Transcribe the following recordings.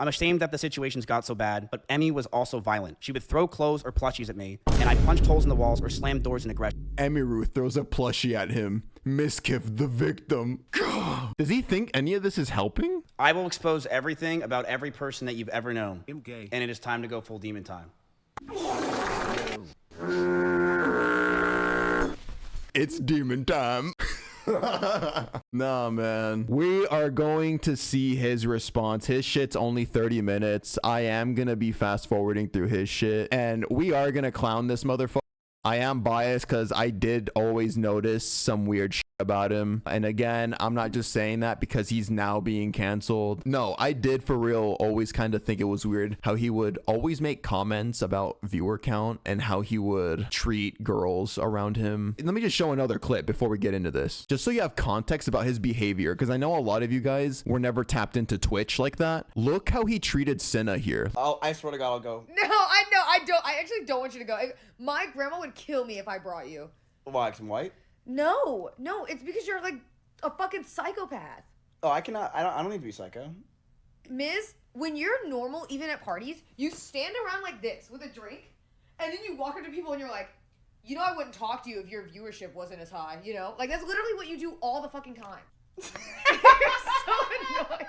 I'm ashamed that the situations got so bad, but Emmy was also violent. She would throw clothes or plushies at me, and I punched holes in the walls or slammed doors in aggression. Emiru throws a plushie at him. Mizkif, the victim. Does he think any of this is helping? I will expose everything about every person that you've ever known. I'm gay. And it is time to go full demon time. It's demon time. Nah, man. We are going to see his response. His shit's only 30 minutes. I am gonna be fast forwarding through his shit, and we are gonna clown this motherfucker. I am biased because I did always notice some weird shit about him. And again, I'm not just saying that because he's now being canceled. No, I did for real always kind of think it was weird how he would always make comments about viewer count and how he would treat girls around him. Let me just show another clip before we get into this, just so you have context about his behavior, because I know a lot of you guys were never tapped into Twitch like that. Look how he treated Cinna here. Oh, I swear to God, I'll go. No, I know. I don't. I actually don't want you to go. My grandma would kill me if I brought you. Why, 'cause I'm white? No, it's because you're like a fucking psychopath. Oh, I cannot. I don't need to be psycho. Miz, when you're normal, even at parties, you stand around like this with a drink, and then you walk up to people and you're like, you know, I wouldn't talk to you if your viewership wasn't as high, you know? Like, that's literally what you do all the fucking time. You're so annoying.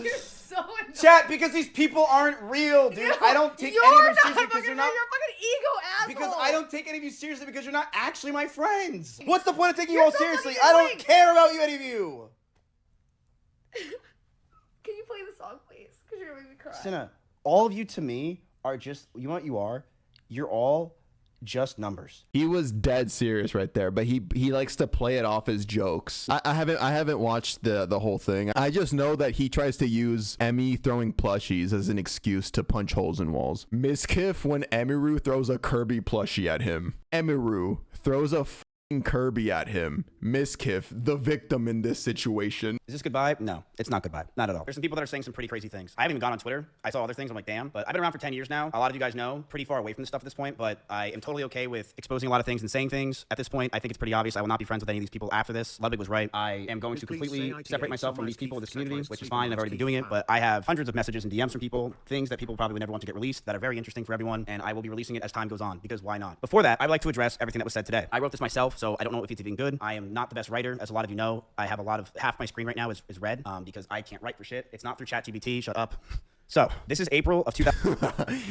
You're so annoying. Chat, because these people aren't real, dude. No, I don't take you're any of them not seriously because fucking you're not. You're a fucking ego asshole. Because I don't take any of you seriously because you're not actually my friends. What's the point of taking you You're all so seriously? fucking I don't annoying. care about you, any of you. Can you play the song, please? Because you're gonna make me cry. Cinna, all of you to me are just, you know what you are? You're all just numbers. He was dead serious right there, but he likes to play it off as jokes. I haven't watched the whole thing. I just know that he tries to use Emmy throwing plushies as an excuse to punch holes in walls. Mizkif when Emiru throws a Kirby plushie at him. Emiru throws a Kirby at him. Mizkif, the victim in this situation. Is this goodbye? No, it's not goodbye. Not at all. There's some people that are saying some pretty crazy things. I haven't even gone on Twitter. I saw other things. I'm like, damn. But I've been around for 10 years now. A lot of you guys know, pretty far away from this stuff at this point. But I am totally okay with exposing a lot of things and saying things. At this point, I think it's pretty obvious I will not be friends with any of these people after this. Ludwig was right. I am going to completely separate myself from these people in this community, which is fine. I've already been doing it. But I have hundreds of messages and DMs from people, things that people probably would never want to get released that are very interesting for everyone. And I will be releasing it as time goes on, because why not? Before that, I would like to address everything that was said today. I wrote this myself, so I don't know if it's even good. I am not the best writer, as a lot of you know. I have half my screen right now is red because I can't write for shit. It's not through ChatGPT. Shut up. So, this is April of 2000.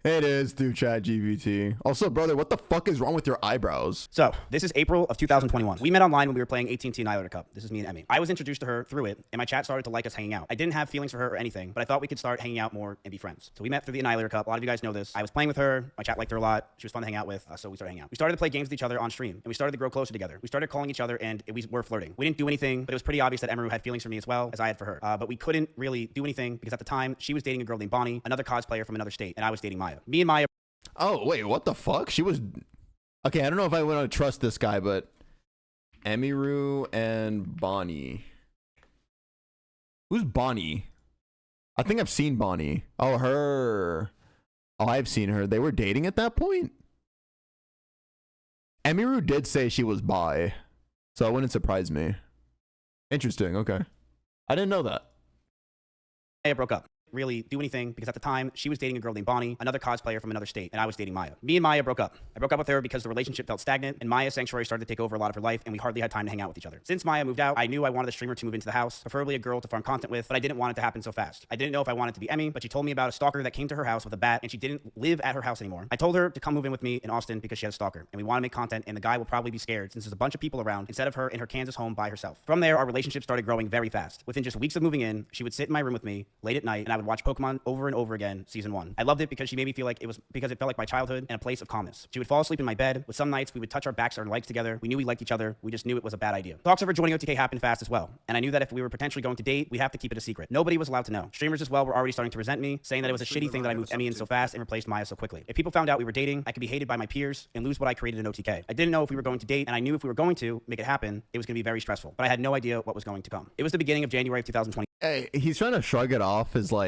It is through ChatGPT. Also, brother, what the fuck is wrong with your eyebrows? So, this is April of 2021. We met online when we were playing AT&T Annihilator Cup. This is me and Emmy. I was introduced to her through it, and my chat started to like us hanging out. I didn't have feelings for her or anything, but I thought we could start hanging out more and be friends. So we met through the Annihilator Cup. A lot of you guys know this. I was playing with her. My chat liked her a lot. She was fun to hang out with, so we started hanging out. We started to play games with each other on stream, and we started to grow closer together. We started calling each other, and we were flirting. We didn't do anything, but it was pretty obvious that Emiru had feelings for me as well as I had for her. But we couldn't really do anything because at the time, she was dating a girl named Bonnie, another cosplayer from another state, and I was dating Maya. Me and Maya. Oh, wait, what the fuck? She was... Okay, I don't know if I want to trust this guy, but... Emiru and Bonnie. Who's Bonnie? I think I've seen Bonnie. Oh, her. Oh, I've seen her. They were dating at that point? Emiru did say she was bi, so it wouldn't surprise me. Interesting, okay. I didn't know that. Maya broke up. Really do anything because at the time she was dating a girl named Bonnie, another cosplayer from another state, and I was dating Maya. Me and Maya broke up. I broke up with her because the relationship felt stagnant, and Maya's sanctuary started to take over a lot of her life, and we hardly had time to hang out with each other. Since Maya moved out, I knew I wanted a streamer to move into the house, preferably a girl to farm content with, but I didn't want it to happen so fast. I didn't know if I wanted to be Emmy, but she told me about a stalker that came to her house with a bat, and she didn't live at her house anymore. I told her to come move in with me in Austin because she had a stalker, and we want to make content, and the guy will probably be scared since there's a bunch of people around instead of her in her Kansas home by herself. From there, our relationship started growing very fast. Within just weeks of moving in, she would sit in my room with me late at night, and I would watch Pokemon over and over again, season 1. I loved it because she made me feel like it felt like my childhood and a place of calmness. She would fall asleep in my bed. With some nights, we would touch our backs or legs together. We knew we liked each other. We just knew it was a bad idea. Talks of her joining OTK happened fast as well, and I knew that if we were potentially going to date, we'd have to keep it a secret. Nobody was allowed to know. Streamers as well were already starting to resent me, saying that it was a shitty thing that I moved Emmy in so fast and replaced Maya so quickly. If people found out we were dating, I could be hated by my peers and lose what I created in OTK. I didn't know if we were going to date, and I knew if we were going to make it happen, it was going to be very stressful, but I had no idea what was going to come. It was the beginning of January of 2020. Hey, he's trying to shrug it off as oh,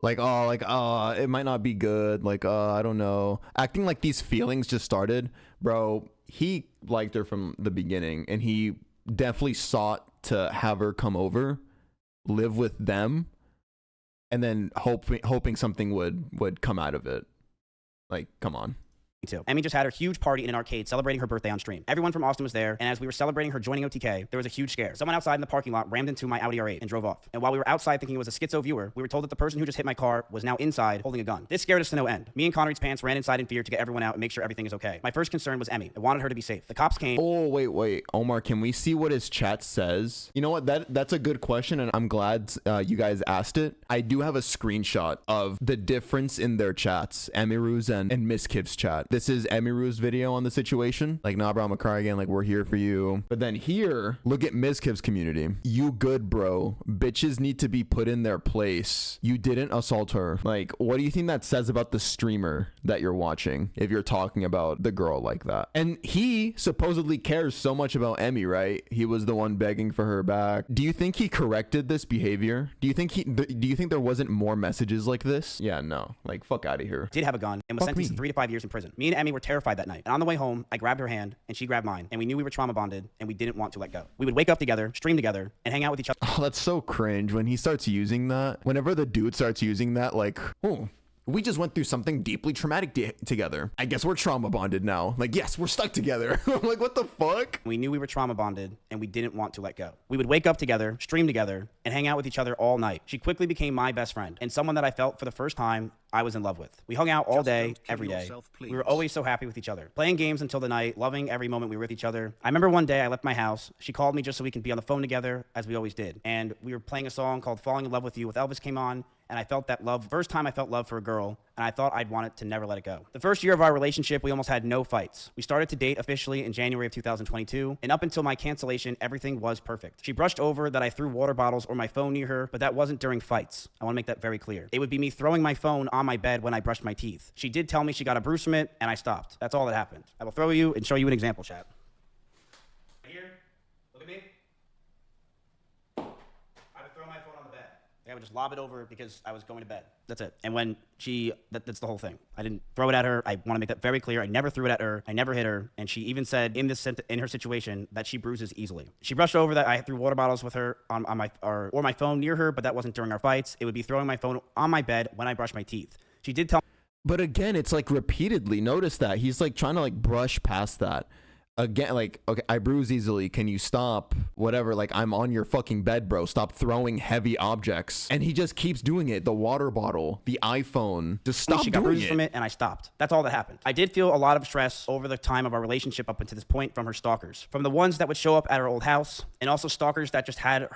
it might not be good. I don't know. Acting like these feelings just started. Bro, he liked her from the beginning, and he definitely sought to have her come over, live with them. and then hoping something would come out of it. Like, come on. Too. Emmy just had her huge party in an arcade celebrating her birthday on stream. Everyone from Austin was there, and as we were celebrating her joining OTK, there was a huge scare. Someone outside in the parking lot rammed into my Audi R8 and drove off. And while we were outside thinking it was a schizo viewer, we were told that the person who just hit my car was now inside holding a gun. This scared us to no end. Me and Connery's pants ran inside in fear to get everyone out and make sure everything is okay. My first concern was Emmy. I wanted her to be safe. The cops came. Oh, wait. Omar, can we see what his chat says? You know what? That's a good question, and I'm glad you guys asked it. I do have a screenshot of the difference in their chats, Emiru's and Mizkif's chat. This is Emiru's video on the situation. Like, nah, bro, I'm gonna cry again. Like, we're here for you. But then here, look at Mizkif's community. You good, bro. Bitches need to be put in their place. You didn't assault her. Like, what do you think that says about the streamer that you're watching if you're talking about the girl like that? And he supposedly cares so much about Emmy, right? He was the one begging for her back. Do you think he corrected this behavior? Do you think there wasn't more messages like this? Yeah, no. Like, fuck out of here. Did have a gun and was sentenced to 3 to 5 years in prison. Me and Emmy were terrified that night. And on the way home, I grabbed her hand and she grabbed mine. And we knew we were trauma bonded and we didn't want to let go. We would wake up together, stream together, and hang out with each other. Oh, that's so cringe when he starts using that. Whenever the dude starts using that, like, oh, we just went through something deeply traumatic together. I guess we're trauma bonded now. Like, yes, we're stuck together. I'm like, what the fuck? We knew we were trauma bonded and we didn't want to let go. We would wake up together, stream together, and hang out with each other all night. She quickly became my best friend and someone that I felt for the first time I was in love with. We hung out all day, every day. We were always so happy with each other. Playing games until the night, loving every moment we were with each other. I remember one day I left my house. She called me just so we can be on the phone together, as we always did. And we were playing a song called Falling in Love with You with Elvis came on. And I felt that love, first time I felt love for a girl, and I thought I'd want it to never let it go. The first year of our relationship, we almost had no fights. We started to date officially in January of 2022, and up until my cancellation, everything was perfect. She brushed over that I threw water bottles or my phone near her, but that wasn't during fights. I want to make that very clear. It would be me throwing my phone on my bed when I brushed my teeth. She did tell me she got a bruise from it, and I stopped. That's all that happened. I will throw you and show you an example, chat. Right here, look at me. I would throw my phone on the bed. I would just lob it over because I was going to bed. That's it. And when that's the whole thing. I didn't throw it at her. I want to make that very clear. I never threw it at her. I never hit her. And she even said in her situation that she bruises easily. She brushed over that I threw water bottles with her on my or my phone near her, but that wasn't during our fights. It would be throwing my phone on my bed when I brush my teeth. She did tell. But again, it's like repeatedly. Notice that he's like trying to like brush past that. Again, like, okay, I bruise easily. Can you stop? Whatever. Like, I'm on your fucking bed, bro. Stop throwing heavy objects. And he just keeps doing it. The water bottle, the iPhone. Just stop She doing got bruises it. from it, and I stopped. That's all that happened. I did feel a lot of stress over the time of our relationship up until this point from her stalkers, from the ones that would show up at her old house, and also stalkers that just had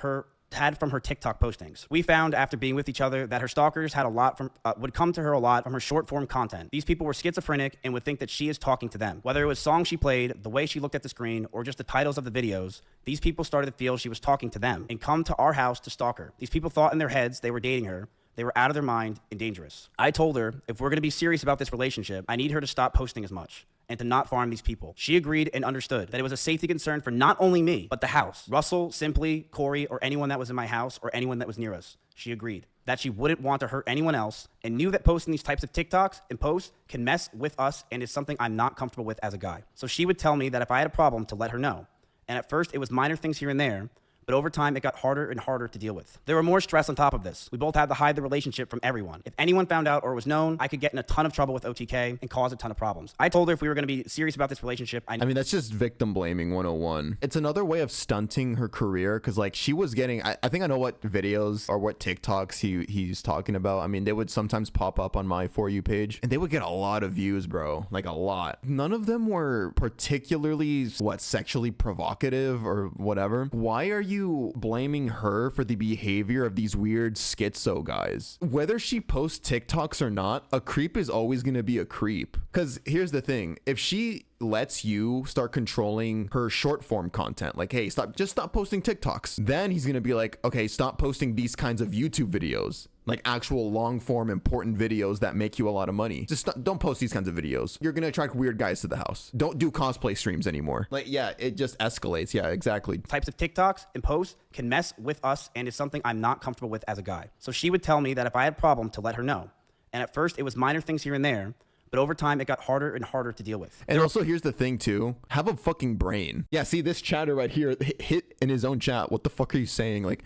from her TikTok postings. We found after being with each other that her stalkers had a lot from would come to her a lot from her short form content. These people were schizophrenic and would think that she is talking to them. Whether it was songs she played, the way she looked at the screen, or just the titles of the videos, these people started to feel she was talking to them and come to our house to stalk her. These people thought in their heads they were dating her. They were out of their mind and dangerous. I told her, if we're gonna be serious about this relationship, I need her to stop posting as much and to not farm these people. She agreed and understood that it was a safety concern for not only me, but the house. Russell, Simply, Corey, or anyone that was in my house or anyone that was near us. She agreed that she wouldn't want to hurt anyone else and knew that posting these types of TikToks and posts can mess with us and is something I'm not comfortable with as a guy. So she would tell me that if I had a problem to let her know. And at first it was minor things here and there, but over time, it got harder and harder to deal with. There were more stress on top of this. We both had to hide the relationship from everyone. If anyone found out or was known, I could get in a ton of trouble with OTK and cause a ton of problems. I told her if we were going to be serious about this relationship, I mean, that's just victim blaming 101. It's another way of stunting her career because, like, she was getting, I think I know what videos or what TikToks he's talking about. I mean, they would sometimes pop up on my For You page and they would get a lot of views, bro. Like, a lot. None of them were particularly, sexually provocative or whatever. Why are you blaming her for the behavior of these weird schizo guys? Whether she posts TikToks or not, a creep is always going to be a creep. Because here's the thing. If she lets you start controlling her short form content, like, hey, just stop posting TikToks, then he's going to be like, okay, stop posting these kinds of YouTube videos, like actual long form important videos that make you a lot of money. Don't post these kinds of videos. You're going to attract weird guys to the house. Don't do cosplay streams anymore. Like, yeah, it just escalates. Yeah, exactly. Types of TikToks and posts can mess with us and is something I'm not comfortable with as a guy. So she would tell me that if I had a problem to let her know. And at first it was minor things here and there, but over time, it got harder and harder to deal with. And also, here's the thing, too. Have a fucking brain. Yeah, see, this chatter right here hit in his own chat. What the fuck are you saying? Like,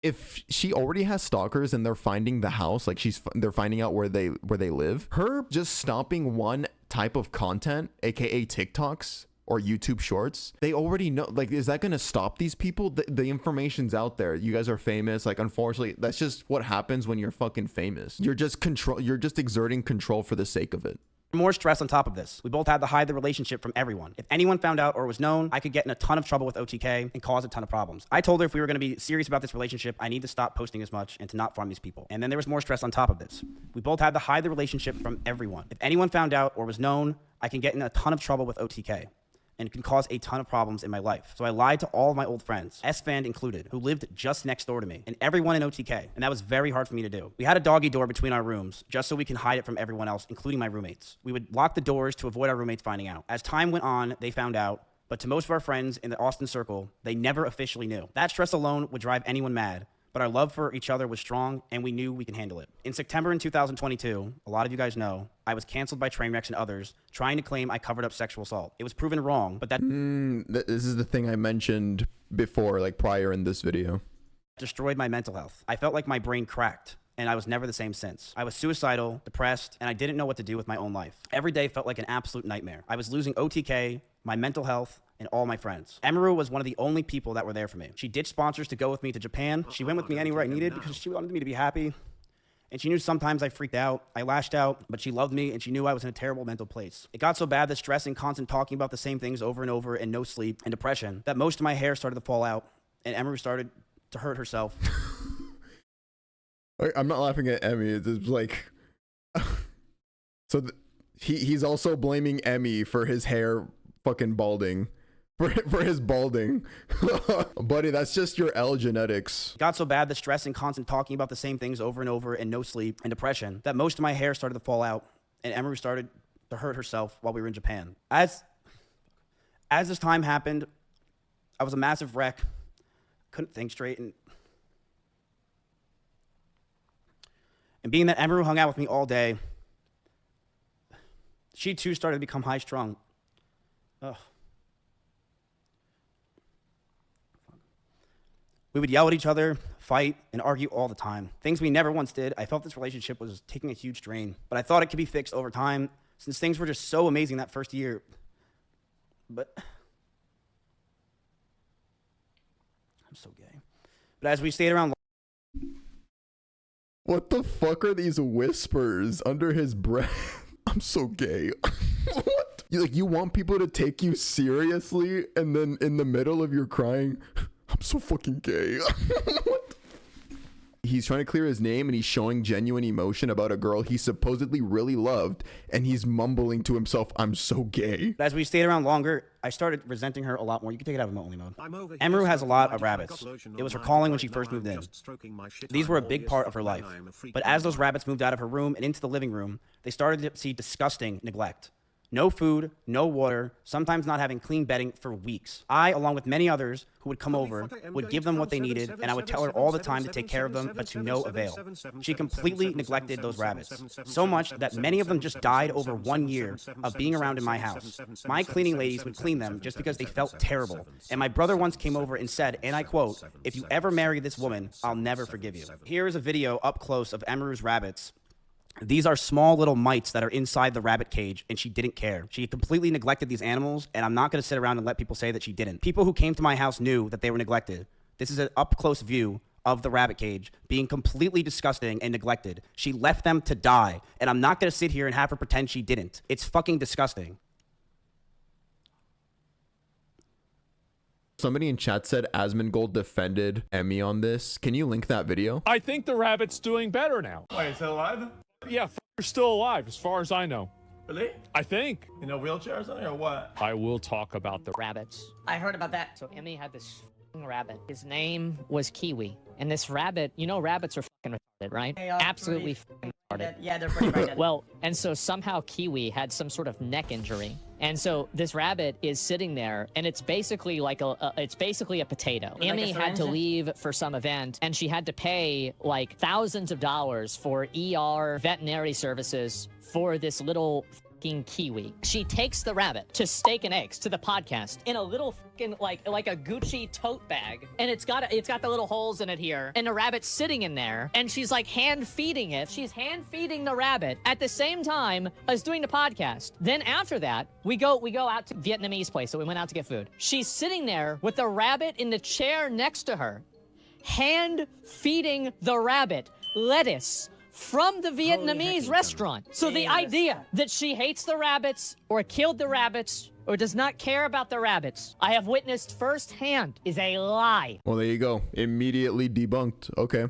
if she already has stalkers and they're finding the house, like they're finding out where they live, her just stopping one type of content, aka TikToks or YouTube shorts, they already know. Like, is that gonna stop these people? The information's out there. You guys are famous. Like, unfortunately, that's just what happens when you're fucking famous. You're just exerting control for the sake of it. More stress on top of this. We both had to hide the relationship from everyone. If anyone found out or was known, I could get in a ton of trouble with OTK and cause a ton of problems. I told her if we were going to be serious about this relationship, I need to stop posting as much and to not farm these people. And then there was more stress on top of this. We both had to hide the relationship from everyone. If anyone found out or was known, I can get in a ton of trouble with OTK and can cause a ton of problems in my life. So I lied to all of my old friends, S-Fan included, who lived just next door to me, and everyone in OTK, and that was very hard for me to do. We had a doggy door between our rooms, just so we can hide it from everyone else, including my roommates. We would lock the doors to avoid our roommates finding out. As time went on, they found out, but to most of our friends in the Austin circle, they never officially knew. That stress alone would drive anyone mad, but our love for each other was strong, and we knew we can handle it. In September in 2022, a lot of you guys know, I was canceled by Trainwrecks and others, trying to claim I covered up sexual assault. It was proven wrong, but that this is the thing I mentioned before, like prior in this video. Destroyed my mental health. I felt like my brain cracked, and I was never the same since. I was suicidal, depressed, and I didn't know what to do with my own life. Every day felt like an absolute nightmare. I was losing OTK, my mental health, and all my friends. Emiru was one of the only people that were there for me. She ditched sponsors to go with me to Japan. She went with me anywhere I needed because she wanted me to be happy. And she knew sometimes I freaked out, I lashed out, but she loved me and she knew I was in a terrible mental place. It got so bad that stress and constant talking about the same things over and over and no sleep and depression that most of my hair started to fall out and Emiru started to hurt herself. I'm not laughing at Emmy. It's like, so he's also blaming Emmy for his hair fucking balding. For his balding. Buddy, that's just your L genetics. It got so bad that stress and constant talking about the same things over and over and no sleep and depression that most of my hair started to fall out and Emiru started to hurt herself while we were in Japan. As this time happened, I was a massive wreck. Couldn't think straight, and being that Emiru hung out with me all day, she too started to become high-strung. Ugh. We would yell at each other, fight, and argue all the time. Things we never once did. I felt this relationship was taking a huge strain, but I thought it could be fixed over time since things were just so amazing that first year. But I'm so gay. But as we stayed around, what the fuck are these whispers under his breath? I'm so gay. What? You want people to take you seriously, and then in the middle of your crying, I'm so fucking gay. What? He's trying to clear his name and he's showing genuine emotion about a girl he supposedly really loved, and he's mumbling to himself, I'm so gay. as we stayed around longer, I started resenting her a lot more. You can take it out of remote only mode. Emiru has a lot of rabbits. It was her calling when she first moved in. These were a big part of her life. But as those rabbits moved out of her room and into the living room, they started to see disgusting neglect. No food, no water, sometimes not having clean bedding for weeks. I, along with many others who would come over, would give them what they needed, and I would tell her all the time to take care of them, but to no avail. She completely neglected those rabbits, so much that many of them just died over 1 year of being around in my house. My cleaning ladies would clean them just because they felt terrible, and my brother once came over and said, and I quote, "If you ever marry this woman, I'll never forgive you." Here is a video up close of Emiru's rabbits. These are small little mites that are inside the rabbit cage, and she didn't care. She completely neglected these animals, and I'm not going to sit around and let people say that she didn't. People who came to my house knew that they were neglected. This is an up-close view of the rabbit cage being completely disgusting and neglected. She left them to die, and I'm not going to sit here and have her pretend she didn't. It's fucking disgusting. Somebody in chat said Asmongold defended Emmy on this. Can you link that video? I think the rabbit's doing better now. Wait, is it alive? Yeah, you're still alive, as far as I know. Really? I think. In a wheelchair or something, or what? I will talk about the rabbits. I heard about that. So Emmy had this rabbit. His name was Kiwi. And this rabbit, you know rabbits are fucking retarded, right? They are absolutely fucking retarded. Yeah, they're pretty retarded. Well, and so somehow Kiwi had some sort of neck injury. And so this rabbit is sitting there, and it's basically like it's basically a potato. Like Emmy had to leave for some event, and she had to pay like thousands of dollars for ER veterinary services for this little fucking kiwi. She takes the rabbit to Steak and Eggs, to the podcast, in a little fucking like a Gucci tote bag, and it's got the little holes in it here, and the rabbit's sitting in there, and she's like hand feeding it. She's hand feeding the rabbit at the same time as doing the podcast. Then after that, we go out to Vietnamese place, so we went out to get food. She's sitting there with the rabbit in the chair next to her, hand feeding the rabbit lettuce from the Vietnamese restaurant. So the idea that she hates the rabbits or killed the rabbits or does not care about the rabbits, I have witnessed firsthand, is a lie. Well, there you go. Immediately debunked. Okay.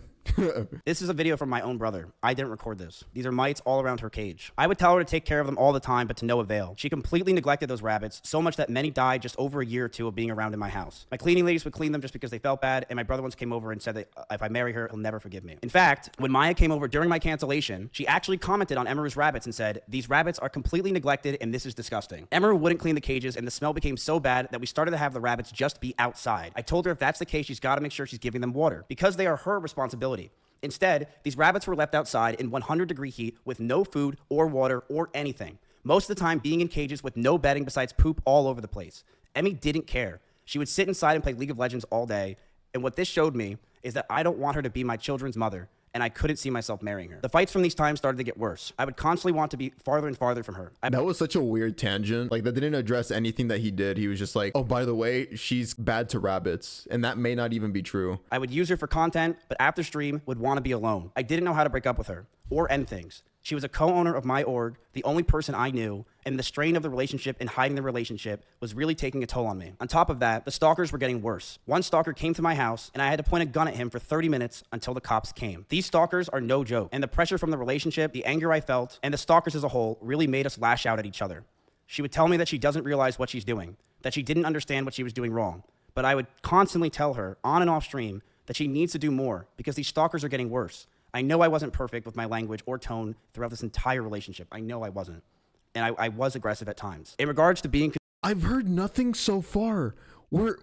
This is a video from my own brother. I didn't record this. These are mites all around her cage. I would tell her to take care of them all the time, but to no avail. She completely neglected those rabbits, so much that many died just over a year or two of being around in my house. My cleaning ladies would clean them just because they felt bad, and my brother once came over and said that if I marry her, he'll never forgive me. In fact, when Maya came over during my cancellation, she actually commented on Emiru's rabbits and said, "These rabbits are completely neglected and this is disgusting." Emiru wouldn't clean the cages, and the smell became so bad that we started to have the rabbits just be outside. I told her if that's the case, she's got to make sure she's giving them water, because they are her responsibility. Instead, these rabbits were left outside in 100-degree heat with no food or water or anything. Most of the time being in cages with no bedding besides poop all over the place. Emmy didn't care. She would sit inside and play League of Legends all day. And what this showed me is that I don't want her to be my children's mother, and I couldn't see myself marrying her. The fights from these times started to get worse. I would constantly want to be farther and farther from her. That was such a weird tangent. Like, that didn't address anything that he did. He was just like, oh, by the way, she's bad to rabbits. And that may not even be true. I would use her for content, but after stream would want to be alone. I didn't know how to break up with her or end things. She was a co-owner of my org, the only person I knew, and the strain of the relationship and hiding the relationship was really taking a toll on me. On top of that, the stalkers were getting worse. One stalker came to my house, and I had to point a gun at him for 30 minutes until the cops came. These stalkers are no joke, and the pressure from the relationship, the anger I felt, and the stalkers as a whole really made us lash out at each other. She would tell me that she doesn't realize what she's doing, that she didn't understand what she was doing wrong, but I would constantly tell her, on and off stream, that she needs to do more because these stalkers are getting worse. I know I wasn't perfect with my language or tone throughout this entire relationship. I know I wasn't. And I was aggressive at times. In regards to being... I've heard nothing so far. We're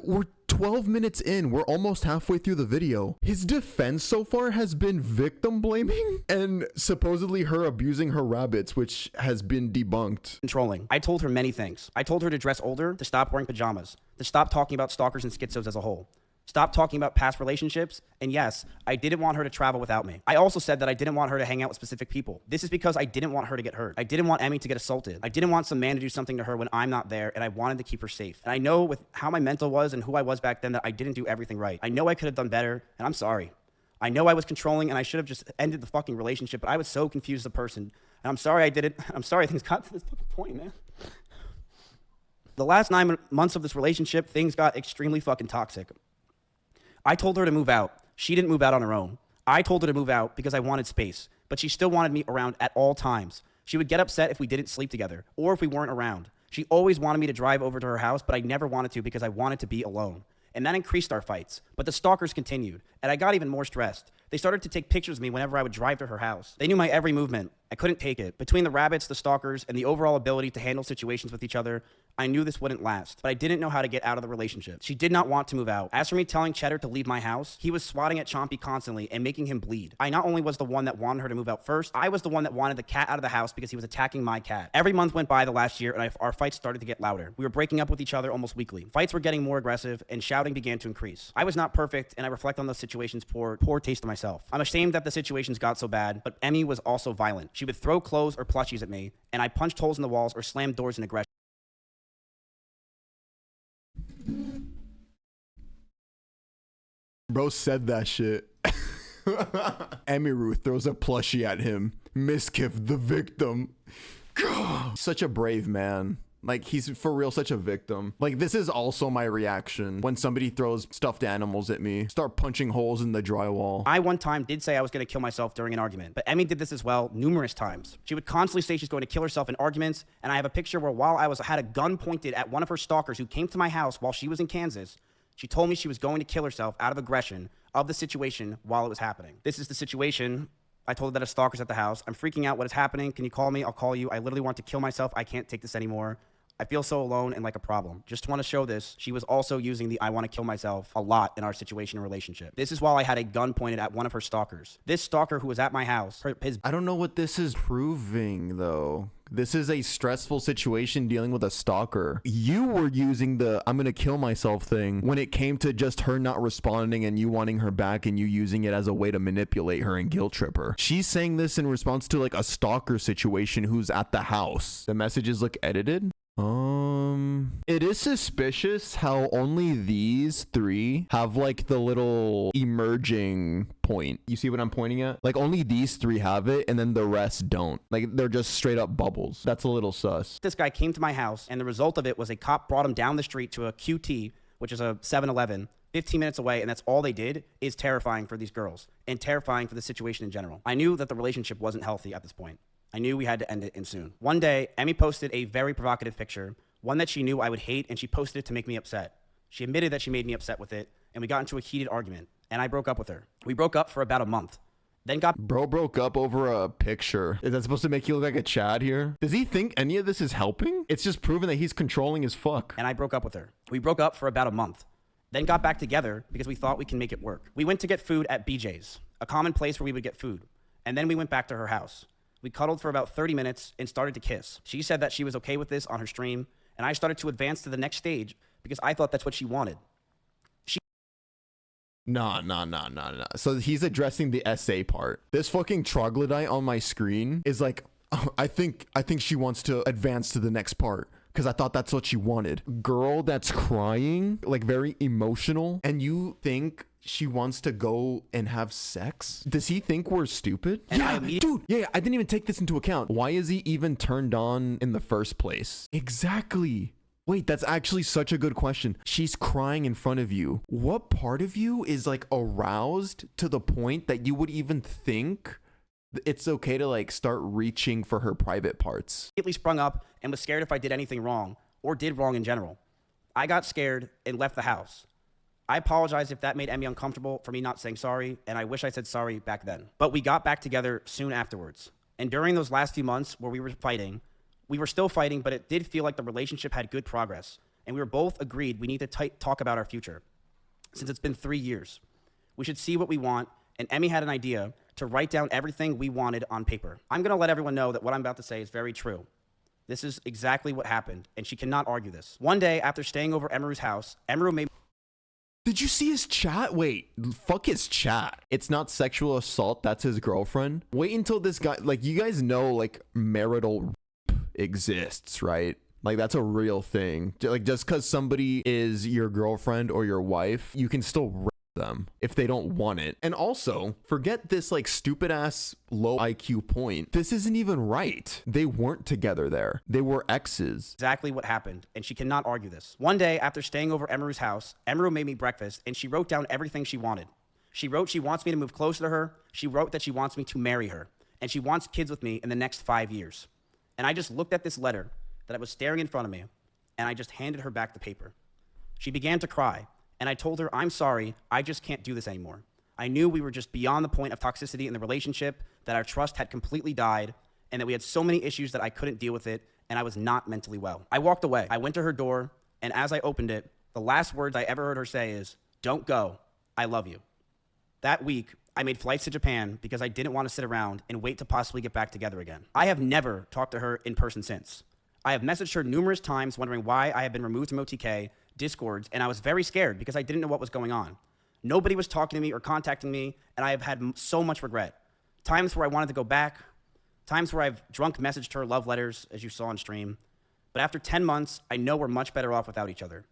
12 minutes in. We're almost halfway through the video. His defense so far has been victim blaming and supposedly her abusing her rabbits, which has been debunked. Controlling. I told her many things. I told her to dress older, to stop wearing pajamas, to stop talking about stalkers and schizos as a whole. Stop talking about past relationships, and yes, I didn't want her to travel without me. I also said that I didn't want her to hang out with specific people. This is because I didn't want her to get hurt. I didn't want Emmy to get assaulted. I didn't want some man to do something to her when I'm not there, and I wanted to keep her safe. And I know with how my mental was and who I was back then that I didn't do everything right. I know I could have done better, and I'm sorry. I know I was controlling, and I should have just ended the fucking relationship, but I was so confused as a person. And I'm sorry I did it. I'm sorry things got to this fucking point, man. The last 9 months of this relationship, things got extremely fucking toxic. I told her to move out. She didn't move out on her own. I told her to move out because I wanted space, but she still wanted me around at all times. She would get upset if we didn't sleep together or if we weren't around. She always wanted me to drive over to her house, but I never wanted to because I wanted to be alone. And that increased our fights, but the stalkers continued, and I got even more stressed. They started to take pictures of me whenever I would drive to her house. They knew my every movement. I couldn't take it. Between the rabbits, the stalkers, and the overall ability to handle situations with each other, I knew this wouldn't last, but I didn't know how to get out of the relationship. She did not want to move out. As for me telling Cheddar to leave my house, he was swatting at Chompy constantly and making him bleed. I not only was the one that wanted her to move out first, I was the one that wanted the cat out of the house because he was attacking my cat. Every month went by the last year, and our fights started to get louder. We were breaking up with each other almost weekly. Fights were getting more aggressive, and shouting began to increase. I was not perfect, and I reflect on those situations poor taste of myself. I'm ashamed that the situations got so bad, but Emmy was also violent. She would throw clothes or plushies at me, and I punched holes in the walls or slammed doors in aggression. Bro said that shit. Emiru throws a plushie at him. Mizkif, the victim. Such a brave man. Like, he's for real such a victim. Like, this is also my reaction when somebody throws stuffed animals at me. Start punching holes in the drywall. I one time did say I was going to kill myself during an argument, but Emmy did this as well numerous times. She would constantly say she's going to kill herself in arguments, and I have a picture where while I had a gun pointed at one of her stalkers who came to my house while she was in Kansas, she told me she was going to kill herself out of aggression of the situation while it was happening. This is the situation. I told her that a stalker's at the house. I'm freaking out. What is happening? Can you call me? I'll call you. I literally want to kill myself. I can't take this anymore. I feel so alone and like a problem. Just want to show this. She was also using the I want to kill myself a lot in our situation and relationship. This is while I had a gun pointed at one of her stalkers. This stalker who was at my house, I don't know what this is proving though. This is a stressful situation dealing with a stalker. You were using the I'm gonna kill myself thing when it came to just her not responding and you wanting her back and you using it as a way to manipulate her and guilt trip her. She's saying this in response to like a stalker situation who's at the house. The messages look edited. It is suspicious how only these three have like the little emerging point. You see what I'm pointing at? Like only these three have it and then the rest don't. Like they're just straight up bubbles. That's a little sus. This guy came to my house, and the result of it was a cop brought him down the street to a QT, which is a 7-Eleven, 15 minutes away, and that's all they did. Is terrifying for these girls and terrifying for the situation in general. I knew that the relationship wasn't healthy at this point. I knew we had to end it and soon. One day, Emmy posted a very provocative picture, one that she knew I would hate, and she posted it to make me upset. She admitted that she made me upset with it, and we got into a heated argument, and I broke up with her. We broke up for about a month, then got Bro broke up over a picture. Is that supposed to make you look like a Chad here? Does he think any of this is helping? It's just proving that he's controlling as fuck. and I broke up with her. We broke up for about a month, then got back together because we thought we can make it work. We went to get food at BJ's, a common place where we would get food, and then we went back to her house. We cuddled for about 30 minutes and started to kiss. She said that she was okay with this on her stream, and I started to advance to the next stage because I thought that's what she wanted. Nah. So he's addressing the essay part. This fucking troglodyte on my screen is like, "Oh, I think she wants to advance to the next part because I thought that's what she wanted." Girl that's crying, like very emotional, and you think she wants to go and have sex? Does he think we're stupid? And I Yeah, immediately- dude. Yeah, I didn't even take this into account. Why is he even turned on in the first place? Exactly. Wait, that's actually such a good question. She's crying in front of you. What part of you is like aroused to the point that you would even think it's okay to like start reaching for her private parts? Immediately sprung up and was scared if I did anything wrong or did wrong in general. I got scared and left the house. I apologize if that made Emmy uncomfortable for me not saying sorry, and I wish I said sorry back then. But we got back together soon afterwards. And during those last few months where we were fighting, we were still fighting, but it did feel like the relationship had good progress. And we were both agreed we need to talk about our future. Since it's been 3 years, we should see what we want, and Emmy had an idea to write down everything we wanted on paper. I'm gonna let everyone know that what I'm about to say is very true. This is exactly what happened, and she cannot argue this. One day, after staying over Emiru's house, Emiru made Did you see his chat? Wait, fuck his chat. It's not sexual assault. That's his girlfriend. Wait until this guy, like, you guys know, like, marital rape exists, right? Like, that's a real thing. Like, just because somebody is your girlfriend or your wife, you can still rape them if they don't want it. And also, forget this, like, stupid ass low IQ point. This isn't even right. They weren't together there. They were exes. exactly what happened, and she cannot argue this. One day, after staying over Emiru's house, Emiru made me breakfast, and she wrote down everything she wanted. She wrote she wants me to move closer to her. She wrote that she wants me to marry her, and she wants kids with me in the next 5 years. And I just looked at this letter that I was staring in front of me, and I just handed her back the paper. She began to cry, and I told her, I'm sorry, I just can't do this anymore. I knew we were just beyond the point of toxicity in the relationship, that our trust had completely died, and that we had so many issues that I couldn't deal with it, and I was not mentally well. I walked away. I went to her door, and as I opened it, the last words I ever heard her say is, "Don't go, I love you." That week, I made flights to Japan because I didn't want to sit around and wait to possibly get back together again. I have never talked to her in person since. I have messaged her numerous times wondering why I had been removed from OTK, Discords, and I was very scared because I didn't know what was going on. Nobody was talking to me or contacting me, and I have had so much regret. Times where I wanted to go back, times where I've drunk messaged her love letters, as you saw on stream. But after 10 months, I know we're much better off without each other.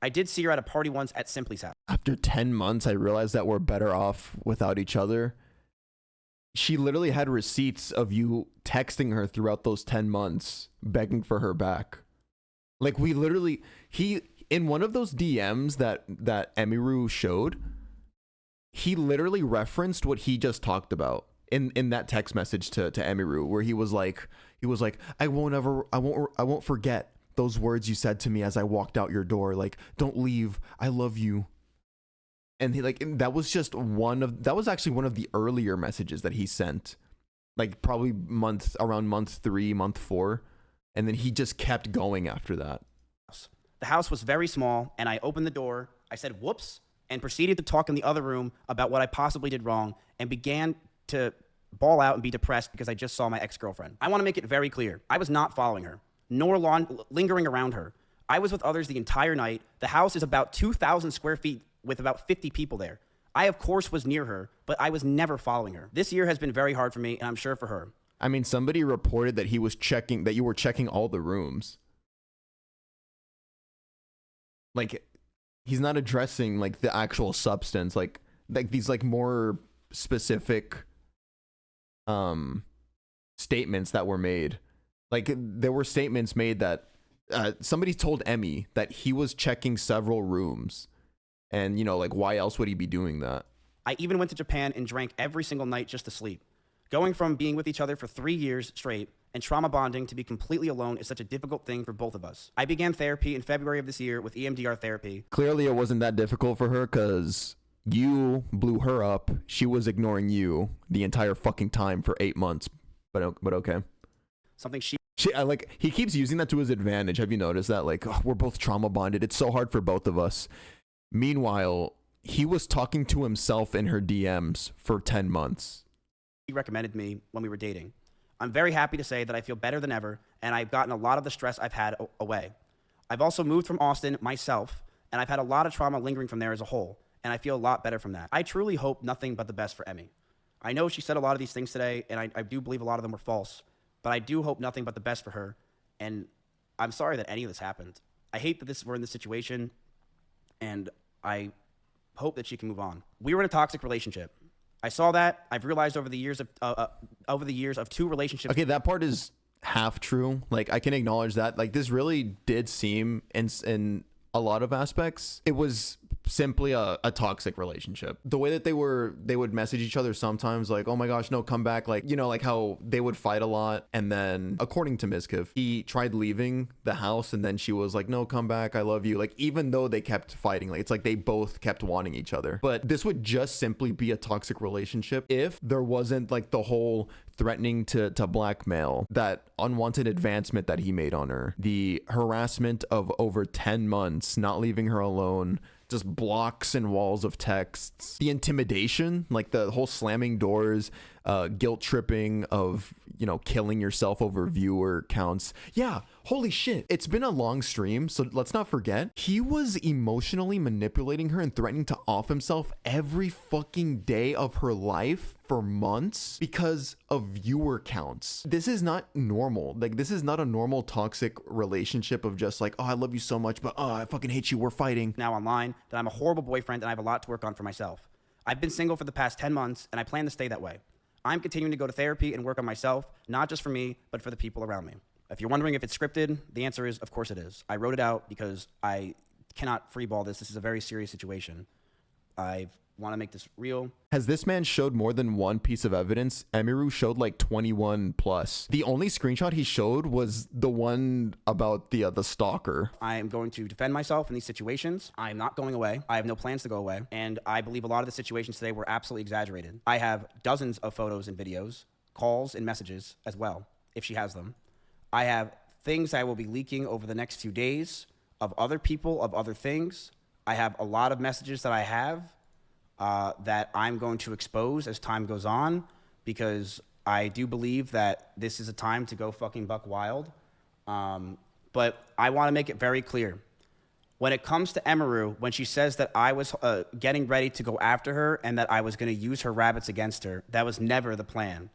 I did see her at a party once at Simply's house. After 10 months, I realized that we're better off without each other. She literally had receipts of you texting her throughout those 10 months, begging for her back. Like, we literally, in one of those DMs that Emiru showed, he literally referenced what he just talked about in that text message to Emiru, where he was like, I won't forget those words you said to me as I walked out your door. Like, don't leave. I love you. And that was actually one of the earlier messages that he sent, like probably around month 3, month 4. And then he just kept going after that. The house was very small, and I opened the door, I said whoops, and proceeded to talk in the other room about what I possibly did wrong, and began to ball out and be depressed because I just saw my ex-girlfriend. I want to make it very clear. I was not following her, nor lingering around her. I was with others the entire night. The house is about 2,000 square feet with about 50 people there. I, of course, was near her, but I was never following her. This year has been very hard for me, and I'm sure for her. I mean, somebody reported that you were checking all the rooms. Like, he's not addressing like the actual substance, like these like more specific statements that were made. Like, there were statements made that somebody told Emmy that he was checking several rooms, and you know, like, why else would he be doing that? I even went to Japan and drank every single night just to sleep. Going from being with each other for 3 years straight and trauma bonding to be completely alone is such a difficult thing for both of us. I began therapy in February of this year with EMDR therapy. Clearly it wasn't that difficult for her, because you blew her up. She was ignoring you the entire fucking time for 8 months. But okay. Something he keeps using that to his advantage. Have you noticed that? Like, oh, we're both trauma bonded. It's so hard for both of us. Meanwhile, he was talking to himself in her DMs for 10 months. He recommended me when we were dating. I'm very happy to say that I feel better than ever, and I've gotten a lot of the stress I've had away. I've also moved from Austin myself, and I've had a lot of trauma lingering from there as a whole, and I feel a lot better from that. I truly hope nothing but the best for Emmy. I know she said a lot of these things today, and I do believe a lot of them were false, but I do hope nothing but the best for her, and I'm sorry that any of this happened. I hate that we're in this situation, and I hope that she can move on. We were in a toxic relationship. I saw that. I've realized over the years of two relationships. Okay, that part is half true. Like, I can acknowledge that. Like, this really did seem in a lot of aspects, it was simply a toxic relationship. The way that they would message each other sometimes, like, oh my gosh, no, come back. Like, you know, like how they would fight a lot. And then, according to Mizkif, he tried leaving the house, and then she was like, no, come back, I love you. Like, even though they kept fighting, like, it's like they both kept wanting each other. But this would just simply be a toxic relationship if there wasn't like the whole threatening to blackmail, that unwanted advancement that he made on her, the harassment of over 10 months, not leaving her alone, just blocks and walls of texts, the intimidation, like the whole slamming doors, guilt tripping of, you know, killing yourself over viewer counts. Yeah, holy shit. It's been a long stream, so let's not forget, he was emotionally manipulating her and threatening to off himself every fucking day of her life for months because of viewer counts. This is not normal. Like, this is not a normal toxic relationship of just like, oh, I love you so much, but oh, I fucking hate you, we're fighting. Now online, that I'm a horrible boyfriend and I have a lot to work on for myself. I've been single for the past 10 months and I plan to stay that way. I'm continuing to go to therapy and work on myself, not just for me, but for the people around me. If you're wondering if it's scripted, the answer is, of course it is. I wrote it out because I cannot freeball this. This is a very serious situation. I want to make this real. Has this man showed more than one piece of evidence? Emiru showed like 21 plus. The only screenshot he showed was the one about the stalker. I am going to defend myself in these situations. I am not going away. I have no plans to go away. And I believe a lot of the situations today were absolutely exaggerated. I have dozens of photos and videos, calls and messages as well, if she has them. I have things I will be leaking over the next few days of other people, of other things. I have a lot of messages that I have that I'm going to expose as time goes on, because I do believe that this is a time to go fucking buck wild. But I want to make it very clear. When it comes to Emiru, when she says that I was getting ready to go after her and that I was going to use her rabbits against her, that was never the plan.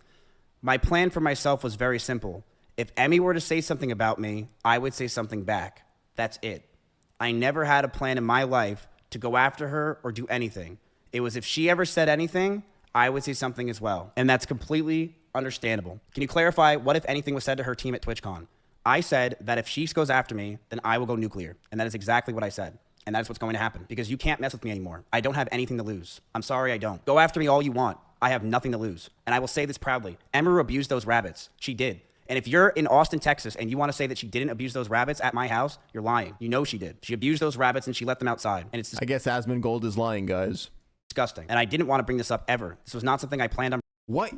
My plan for myself was very simple. If Emmy were to say something about me, I would say something back. That's it. I never had a plan in my life to go after her or do anything. It was if she ever said anything, I would say something as well. And that's completely understandable. Can you clarify what, if anything, was said to her team at TwitchCon? I said that if she goes after me, then I will go nuclear. And that is exactly what I said. And that is what's going to happen, because you can't mess with me anymore. I don't have anything to lose. I'm sorry, I don't. Go after me all you want. I have nothing to lose. And I will say this proudly. Emiru abused those rabbits. She did. And if you're in Austin, Texas, and you want to say that she didn't abuse those rabbits at my house, you're lying. You know she did. She abused those rabbits and she let them outside. And it's I guess Asmongold is lying, guys. Disgusting. And I didn't want to bring this up ever. This was not something I planned on. What?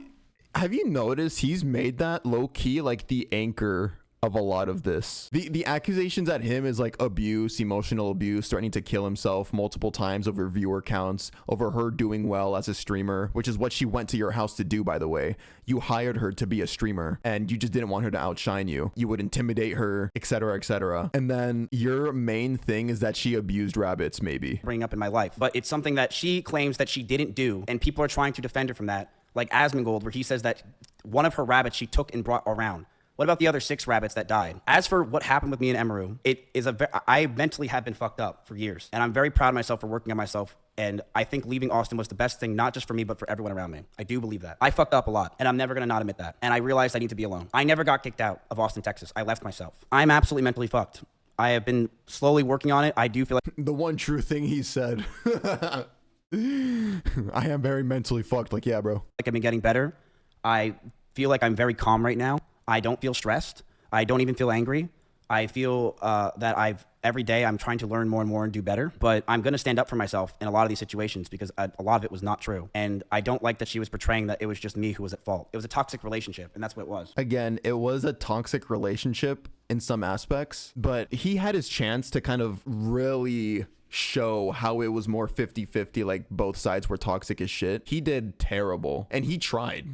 Have you noticed he's made that low key like the anchor of a lot of this. The accusations at him is like abuse, emotional abuse, threatening to kill himself multiple times over viewer counts, over her doing well as a streamer, which is what she went to your house to do, by the way. You hired her to be a streamer and you just didn't want her to outshine you. You would intimidate her, etc., etc. And then your main thing is that she abused rabbits, maybe. Bringing up in my life, but it's something that she claims that she didn't do, and people are trying to defend her from that, like Asmongold, where he says that one of her rabbits she took and brought around. What about the other 6 rabbits that died? As for what happened with me and Emiru, I mentally have been fucked up for years, and I'm very proud of myself for working on myself. And I think leaving Austin was the best thing, not just for me, but for everyone around me. I do believe that. I fucked up a lot, and I'm never gonna not admit that. And I realized I need to be alone. I never got kicked out of Austin, Texas. I left myself. I'm absolutely mentally fucked. I have been slowly working on it. I do feel like The one true thing he said. I am very mentally fucked. Like, yeah, bro. I've been getting better. I feel like I'm very calm right now. I don't feel stressed. I don't even feel angry. I feel that every day I'm trying to learn more and more and do better, but I'm going to stand up for myself in a lot of these situations because a lot of it was not true. And I don't like that she was portraying that it was just me who was at fault. It was a toxic relationship, and that's what it was. Again, it was a toxic relationship in some aspects, but he had his chance to kind of really show how it was more 50-50, like both sides were toxic as shit. He did terrible, and he tried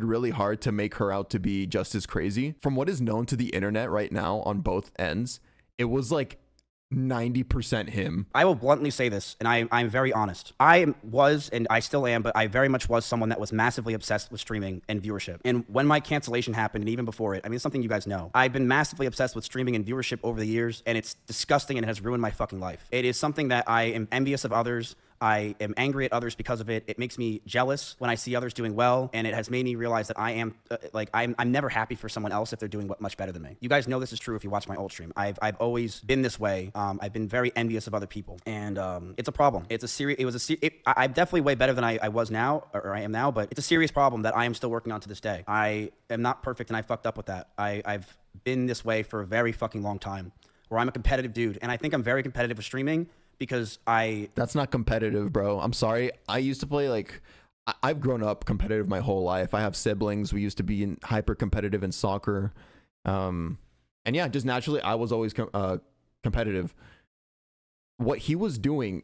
really hard to make her out to be just as crazy. From what is known to the internet right now on both ends, it was like 90% him. I will bluntly say this, and I'm very honest. I was, and I still am, but I very much was someone that was massively obsessed with streaming and viewership. And when my cancellation happened, and even before it, I mean, it's something you guys know. I've been massively obsessed with streaming and viewership over the years, and it's disgusting and it has ruined my fucking life. It is something that I am envious of others. I am angry at others because of it. It makes me jealous when I see others doing well, and it has made me realize that I am I'm never happy for someone else if they're doing much better than me. You guys know this is true if you watch my old stream. I've always been this way. I've been very envious of other people, and it's a problem. It's a serious. I'm definitely way better than I was now, or I am now, but it's a serious problem that I am still working on to this day. I am not perfect, and I fucked up with that. I've been this way for a very fucking long time, where I'm a competitive dude, and I think I'm very competitive with streaming. Because that's not competitive, bro. I'm sorry. I used to play I've grown up competitive my whole life. I have siblings. We used to be hyper competitive in soccer. And yeah, just naturally, I was always competitive. What he was doing,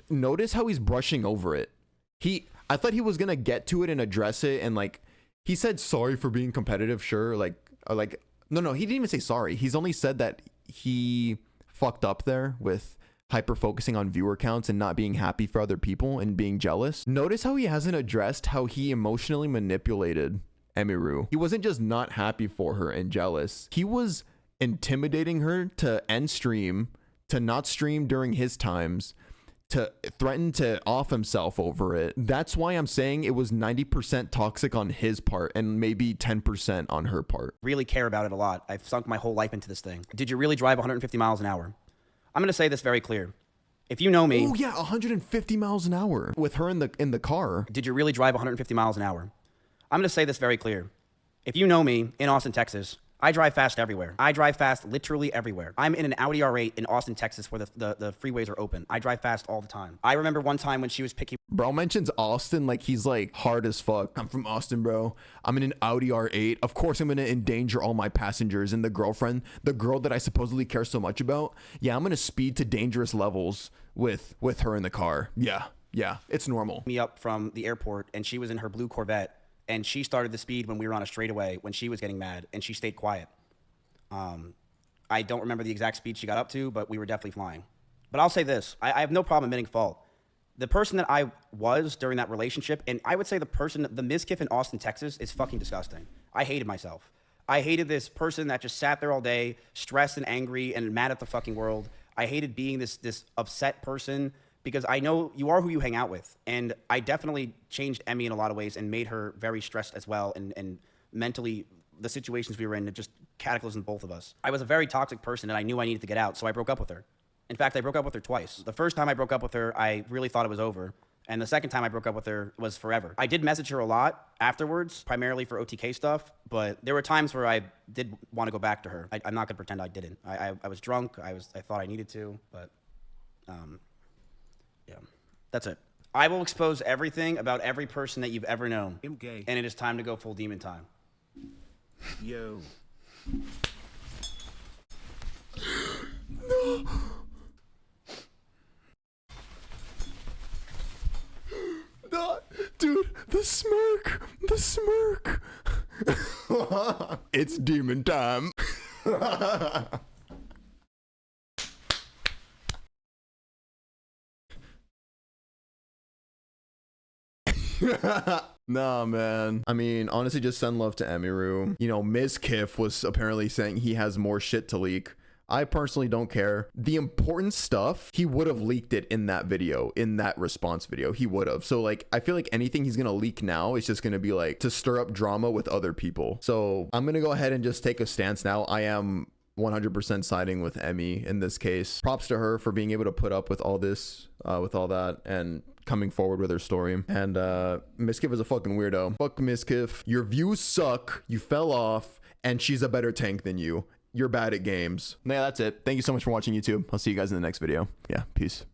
notice how he's brushing over it. I thought he was going to get to it and address it. And he said sorry for being competitive. Sure. No, he didn't even say sorry. He's only said that he fucked up there with hyper focusing on viewer counts and not being happy for other people and being jealous. Notice how he hasn't addressed how he emotionally manipulated Emiru. He wasn't just not happy for her and jealous. He was intimidating her to end stream, to not stream during his times, to threaten to off himself over it. That's why I'm saying it was 90% toxic on his part and maybe 10% on her part. Really care about it a lot. I've sunk my whole life into this thing. Did you really drive 150 miles an hour? I'm going to say this very clear. If you know me... Oh, yeah, 150 miles an hour with her in the car. Did you really drive 150 miles an hour? I'm going to say this very clear. If you know me in Austin, Texas, I drive fast everywhere. I drive fast literally everywhere. I'm in an Audi R8 in Austin, Texas, where the freeways are open. I drive fast all the time. I remember one time when she was picking... Bro mentions Austin like he's hard as fuck. I'm from Austin, bro. I'm in an Audi R8. Of course, I'm going to endanger all my passengers and the girl that I supposedly care so much about. Yeah, I'm going to speed to dangerous levels with her in the car. Yeah, it's normal. Me up from the airport, and she was in her blue Corvette. And she started the speed when we were on a straightaway when she was getting mad, and she stayed quiet. I don't remember the exact speed she got up to, but we were definitely flying. But I'll say this. I have no problem admitting fault. The person that I was during that relationship, and I would say the Mizkif in Austin, Texas, is fucking disgusting. I hated myself. I hated this person that just sat there all day, stressed and angry and mad at the fucking world. I hated being this upset person, because I know you are who you hang out with. And I definitely changed Emmy in a lot of ways and made her very stressed as well. And mentally, the situations we were in, it just cataclysmed both of us. I was a very toxic person, and I knew I needed to get out, so I broke up with her. In fact, I broke up with her twice. The first time I broke up with her, I really thought it was over. And the second time I broke up with her was forever. I did message her a lot afterwards, primarily for OTK stuff, but there were times where I did want to go back to her. I'm not gonna pretend I didn't. I was drunk, I thought I needed to, but yeah, that's it. I will expose everything about every person that you've ever known. I'm gay. And it is time to go full demon time. Yo. No, dude, the smirk. It's demon time. Nah, man. I mean, honestly, just send love to Emiru. You know, Mizkif was apparently saying he has more shit to leak. I personally don't care. The important stuff, he would have leaked it in that video, in that response video. He would have. So, like, I feel like anything he's gonna leak now is just gonna be like to stir up drama with other people. So I'm gonna go ahead and just take a stance now. I am 100% siding with Emmy in this case. Props to her for being able to put up with all this, with all that, and coming forward with her story. And Mizkif is a fucking weirdo. Fuck Mizkif. Your views suck. You fell off, and she's a better tank than you. You're bad at games. Yeah, that's it. Thank you so much for watching, YouTube. I'll see you guys in the next video. Yeah, peace.